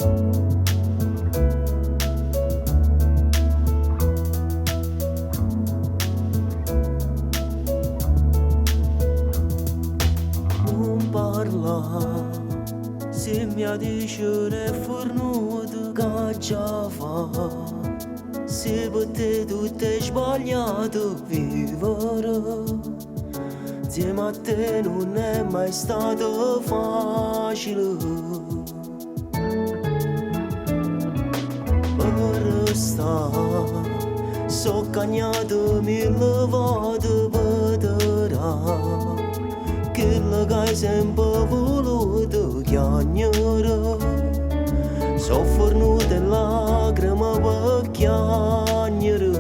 Non parla, se mi dice è fornuto che già fa. Se per te tutto è sbagliato vivere, insieme a te non è mai stato facile. Per restare, so cagnato mille volte vedrà. Quello che hai sempre voluto chiagnare, so fornuto in lacrime per chiagnare.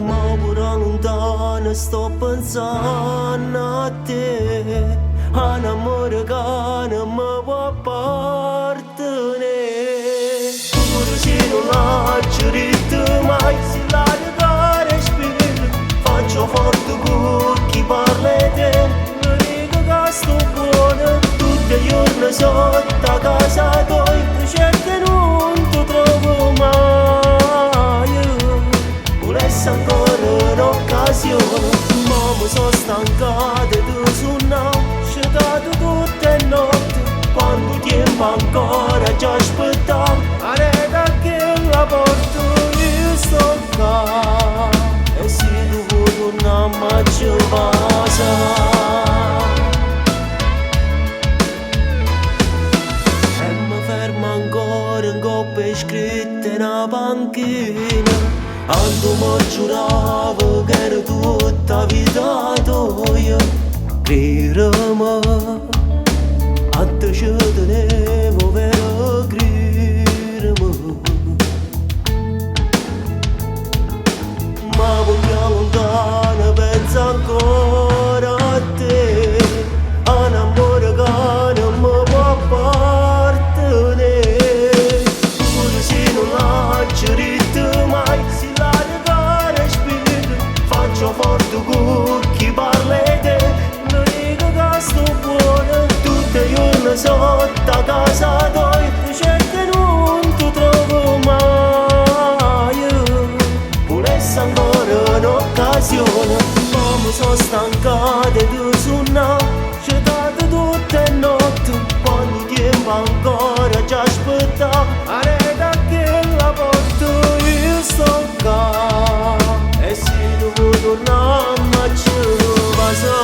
Ma pure lontano sto pensando a te, a un amore che non mi può appartenere. Pure se non l'ho detto mai, se la regare spiro, faccio forte con chi parla di te. Mi dico che sto buono, tutti i giorni sotto a casa tua, certo non ti trovo mai. Volessi ancora un'occasione, ma mi sono stancato di suonare, scedato tutte le notti, quanto tempo ancora ci aspettavo. Arreda che la porto, io sto qua, e se tu vuoi tornare ma ci passa. E mi fermo ancora in coppe scritte in una panchina, quando mi giuravo che era tutta vita tua. Credimi, a te ci tenevo per credimi. Ma voglio lontano, penso ancora a te, a un amore che non mi può appartenere. Pure se non l'ho detto mai, se la regare spiro, faccio forte con chi parla di te. Mi dico che sto buono, tutti i giorni sotto a casa tua, certo non ti trovo mai. Volessi ancora un'occasione, ma mi sono stancato di suonare, scedato tutte le notti, quanto tempo ancora ci aspettavo. Arreda che la porto, io sto qua, e se tu vuoi tornare ma ci passa.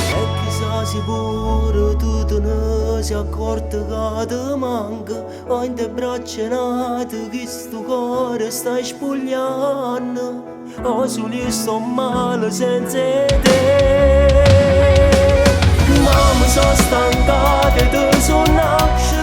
E chissà sicuro tu te ne sei accorto che ti manca, o in te braccia nate che sto cuore stai spogliando, o solo io sto male senza te. Ma mi sono stancato di suonare,